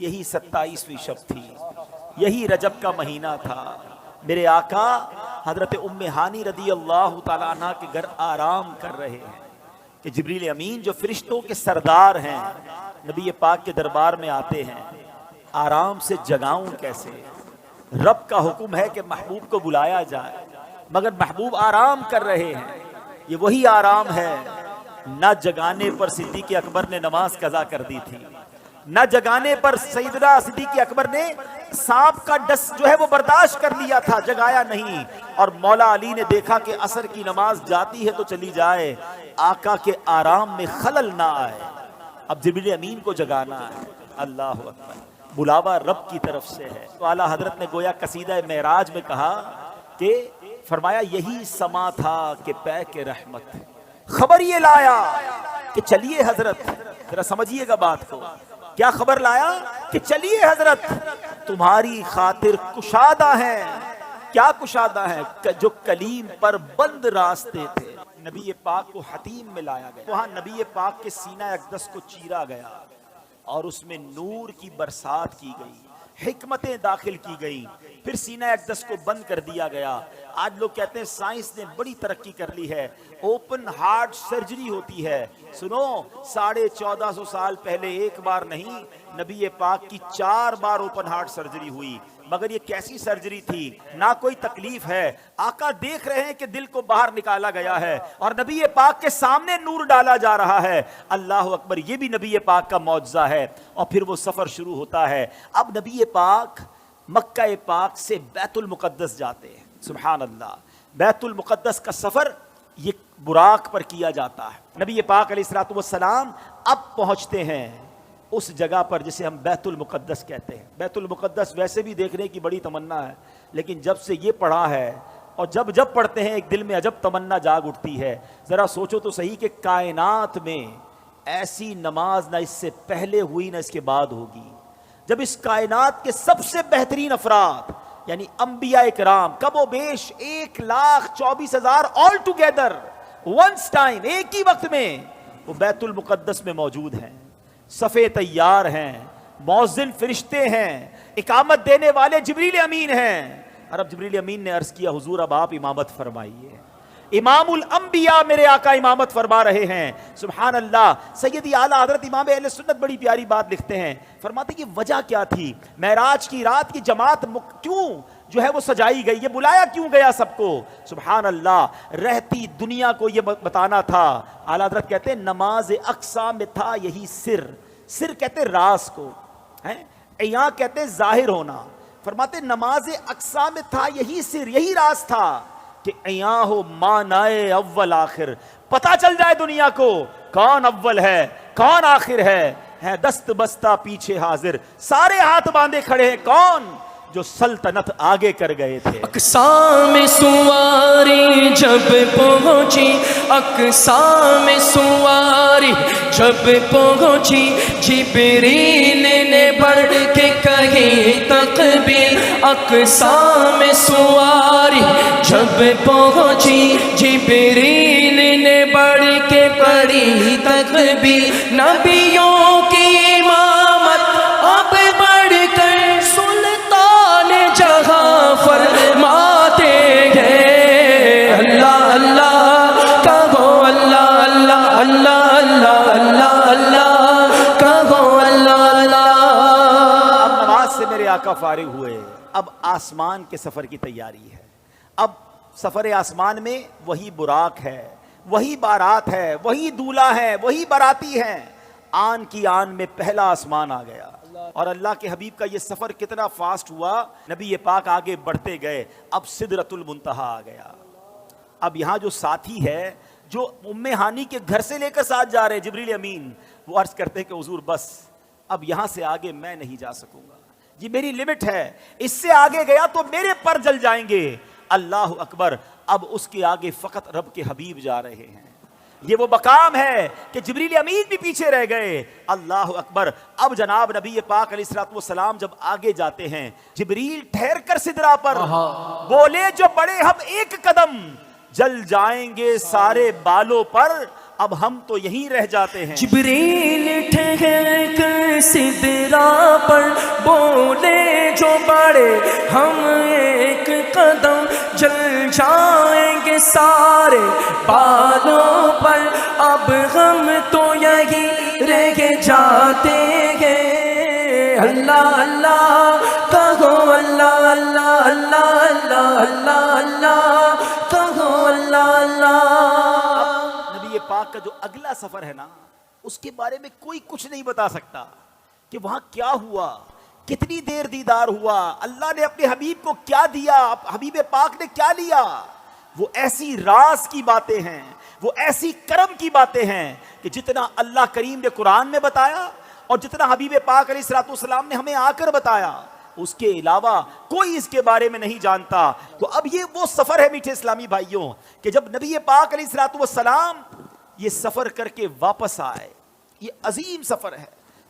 یہی 27ویں شب تھی، یہی رجب کا مہینہ تھا۔ میرے آقا حضرت ام ہانی رضی اللہ تعالیٰ عنہ کے گھر آرام کر رہے ہیں کہ جبریل امین جو فرشتوں کے سردار ہیں نبی پاک کے دربار میں آتے ہیں۔ آرام سے جگاؤں کیسے؟ رب کا حکم ہے کہ محبوب کو بلایا جائے، مگر محبوب آرام کر رہے ہیں۔ یہ وہی آرام ہے، نہ جگانے پر صدیق اکبر نے نماز قضا کر دی تھی، نہ جگانے پر سیدنا صدیق اکبر نے سانپ کا ڈس جو ہے وہ برداشت کر لیا تھا، جگایا نہیں۔ اور مولا علی نے دیکھا کہ عصر کی نماز جاتی ہے تو چلی جائے، آقا کے آرام میں خلل نہ آئے، اب جبریل امین کو جگانا ہے۔ اللہ اکبر، بلاوا رب کی طرف سے ہے۔ تو اعلیٰ حضرت نے گویا قصیدہ معراج میں کہا کہ فرمایا یہی سما تھا کہ پے کے رحمت، خبر یہ لایا کہ چلیے حضرت، ذرا سمجھیے گا بات کو، کیا خبر لایا کہ چلیے حضرت تمہاری خاطر کشادہ ہیں۔ کیا کشادہ ہیں؟ جو کلیم پر بند راستے تھے۔ نبی پاک کو حتیم میں لایا گیا، وہاں نبی پاک کے سینہ اقدس کو چیرا گیا اور اس میں نور کی برسات کی گئی، حکمتیں داخل کی گئی، پھر سینہ اقدس کو بند کر دیا گیا۔ آج لوگ کہتے ہیں سائنس نے بڑی ترقی کر لی ہے، اوپن ہارٹ سرجری ہوتی ہے۔ سنو، 1450 سال پہلے ایک بار نہیں، نبی پاک کی 4 بار اوپن ہارٹ سرجری ہوئی، مگر یہ کیسی سرجری تھی؟ نہ کوئی تکلیف ہے، آقا دیکھ رہے ہیں کہ دل کو باہر نکالا گیا ہے اور نبی پاک کے سامنے نور ڈالا جا رہا ہے۔ اللہ اکبر، یہ بھی نبی پاک کا معجزہ ہے۔ اور پھر وہ سفر شروع ہوتا ہے۔ اب نبی پاک مکہ پاک سے بیت المقدس جاتے ہیں۔ سبحان اللہ، بیت المقدس کا سفر یہ براق پر کیا جاتا ہے۔ نبی پاک علیہ الصلوۃ والسلام اب پہنچتے ہیں اس جگہ پر جسے ہم بیت المقدس کہتے ہیں۔ بیت المقدس ویسے بھی دیکھنے کی بڑی تمنا ہے، لیکن جب سے یہ پڑھا ہے اور جب پڑھتے ہیں ایک دل میں عجب تمنا جاگ اٹھتی ہے۔ ذرا سوچو تو صحیح کہ کائنات میں ایسی نماز نہ اس سے پہلے ہوئی نہ اس کے بعد ہوگی، جب اس کائنات کے سب سے بہترین افراد یعنی انبیاء کرام کم و بیش 1,24,000 آل ٹوگیدر ونس ٹائم، ایک ہی وقت میں وہ بیت المقدس میں موجود ہیں، صفے تیار ہیں، مؤذن فرشتے ہیں، اقامت دینے والے جبریل امین ہیں۔ اور اب جبریل امین نے عرض کیا حضور اب آپ امامت فرمائیے، امام الانبیاء میرے آقا امامت فرما رہے ہیں۔ سبحان اللہ، سیدی اعلیٰ حضرت امام اہل سنت بڑی پیاری بات لکھتے ہیں، فرماتے کہ وجہ کیا تھی؟ معراج کی رات کی جماعت کیوں جو ہے وہ سجائی گئی، یہ بلایا کیوں گیا سب کو؟ سبحان اللہ، رہتی دنیا کو یہ بتانا تھا۔ اعلیٰ حضرت کہتے ہیں نماز اقصا میں تھا یہی سر، سر کہتے راز کو، عیاں کہتے ظاہر ہونا۔ فرماتے نماز اقصا میں تھا یہی سر، یہی راز تھا کہ عیاں ہو مانائے اول آخر، پتہ چل جائے دنیا کو کون اول ہے کون آخر ہے دست بستہ پیچھے حاضر، سارے ہاتھ باندھے کھڑے ہیں، کون؟ جو سلطنت آگے کر گئے تھے۔ اقصا میں سواری جب پہنچی، اقصا میں سواری جب پہنچی، جبریل نے بڑھ کے کہی تکبیر۔ اقصا میں سواری جب پہنچی، جبریل نے بڑھ کے پڑھی تکبیر۔ نبیوں کی امامت اب بڑھ کر فرماتے ہیں، اللہ اللہ کہو، اللہ اللہ اللہ اللہ اللہ اللہ کہو، اللہ اللہ۔ اب نماز سے میرے آقا فارغ ہوئے، اب آسمان کے سفر کی تیاری ہے۔ اب سفر آسمان میں وہی براق ہے، وہی بارات ہے، وہی دولہا ہے، وہی باراتی ہیں۔ آن کی آن میں پہلا آسمان آ گیا، اور اللہ کے حبیب کا یہ سفر کتنا فاسٹ ہوا، نبی پاک آگے بڑھتے گئے، اب سدرۃ المنتہا آ گیا۔ اب یہاں جو ساتھی ہے جو ام ہانی کے گھر سے لے کر ساتھ جا رہے جبریل امین، وہ عرض کرتے ہیں کہ حضور بس اب یہاں سے آگے میں نہیں جا سکوں گا، یہ میری لمٹ ہے، اس سے آگے گیا تو میرے پر جل جائیں گے۔ اللہ اکبر، اب اس کے آگے فقط رب کے حبیب جا رہے ہیں۔ یہ وہ مقام ہے کہ جبریل امین بھی پیچھے رہ گئے۔ اللہ اکبر، اب جناب نبی پاک علیہ الصلوۃ والسلام جب آگے جاتے ہیں، جبریل ٹھہر کر سدرا پر بولے جو بڑے ہم ایک قدم، جل جائیں گے سارے بالوں پر، اب ہم تو یہیں رہ جاتے ہیں۔ جبریل ٹھہر کر سدرا پر بولے جو بڑے ہم ایک قدم جل جائیں گے سارے بالوں پر، اب ہم تو یہی رہ جاتے ہیں۔ اللہ اللہ کہو، اللہ اللہ اللہ اللہ اللہ اللہ کہو، اللہ اللہ۔ نبی پاک کا جو اگلا سفر ہے نا، اس کے بارے میں کوئی کچھ نہیں بتا سکتا کہ وہاں کیا ہوا، کتنی دیر دیدار ہوا، اللہ نے اپنے حبیب کو کیا دیا، حبیب پاک نے کیا لیا۔ وہ ایسی راز کی باتیں ہیں، وہ ایسی کرم کی باتیں ہیں کہ جتنا اللہ کریم نے قرآن میں بتایا اور جتنا حبیب پاک علیہ الصلوۃ والسلام نے ہمیں آ کر بتایا، اس کے علاوہ کوئی اس کے بارے میں نہیں جانتا۔ تو اب یہ وہ سفر ہے میٹھے اسلامی بھائیوں کہ جب نبی پاک علیہ الصلوۃ والسلام یہ سفر کر کے واپس آئے، یہ عظیم سفر ہے،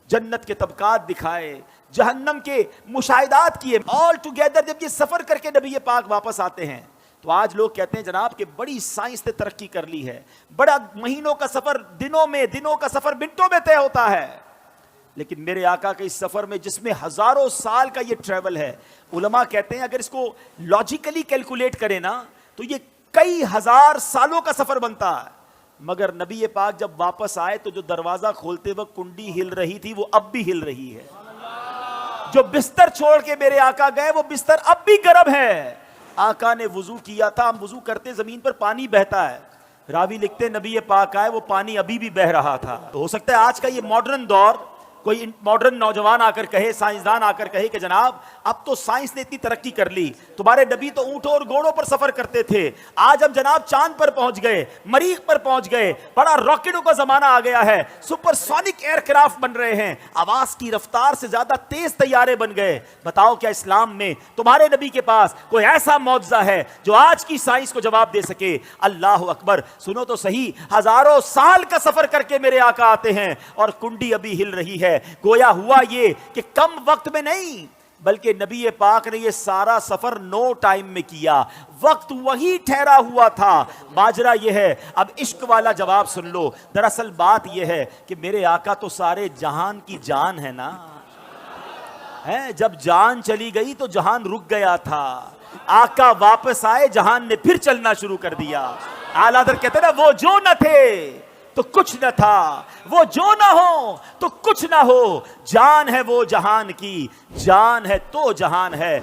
جنت کے طبقات دکھائے، جہنم کے مشاہدات کیے، آل ٹوگیدر جب یہ سفر کر کے نبی پاک واپس آتے ہیں تو آج لوگ کہتے ہیں جناب کہ بڑی سائنس نے ترقی کر لی ہے، بڑا مہینوں کا سفر دنوں میں، دنوں کا سفر منٹوں میں طے ہوتا ہے۔ لیکن میرے آقا کے اس سفر میں جس میں ہزاروں سال کا یہ ٹریول ہے، علماء کہتے ہیں اگر اس کو لاجیکلی کیلکولیٹ کریں نا تو یہ کئی ہزار سالوں کا سفر بنتا ہے۔ مگر نبی پاک جب واپس آئے تو جو دروازہ کھولتے وقت کنڈی ہل رہی تھی وہ اب بھی ہل رہی ہے، جو بستر چھوڑ کے میرے آقا گئے وہ بستر اب بھی گرم ہے۔ آقا نے وضو کیا تھا، ہم وضو کرتے زمین پر پانی بہتا ہے، راوی لکھتے نبی پاک آئے وہ پانی ابھی بھی بہ رہا تھا۔ تو ہو سکتا ہے آج کا یہ ماڈرن دور کوئی ماڈرن نوجوان آ کر کہے، سائنسدان آ کر کہے کہ جناب اب تو سائنس نے اتنی ترقی کر لی، تمہارے نبی تو اونٹوں اور گھوڑوں پر سفر کرتے تھے، آج ہم جناب چاند پر پہنچ گئے، مریخ پر پہنچ گئے، بڑا راکٹوں کا زمانہ آ گیا ہے، سپر سونک ایئر کرافٹ بن رہے ہیں، آواز کی رفتار سے زیادہ تیز طیارے بن گئے۔ بتاؤ کیا اسلام میں تمہارے نبی کے پاس کوئی ایسا معجزہ ہے جو آج کی سائنس کو جواب دے سکے؟ اللہ اکبر۔ سنو تو صحیح، ہزاروں سال کا سفر کر کے میرے آقا آتے ہیں اور کنڈی ابھی ہل رہی ہے۔ گویا ہوا یہ کہ کم وقت میں نہیں بلکہ نبی پاک نے یہ سارا سفر نو ٹائم میں کیا، وقت وہی ٹھہرا ہوا تھا۔ ماجرا یہ ہے، اب عشق والا جواب سن لو، دراصل بات یہ ہے کہ میرے آقا تو سارے جہان کی جان ہے نا، جب جان چلی گئی تو جہان رک گیا تھا، آقا واپس آئے جہان نے پھر چلنا شروع کر دیا۔ اعلیٰ حضرت کہتے ہیں نا وہ جو نہ تھے تو کچھ نہ تھا، وہ جو نہ ہو تو کچھ نہ ہو، جان ہے وہ جہان کی، جان ہے تو جہان ہے۔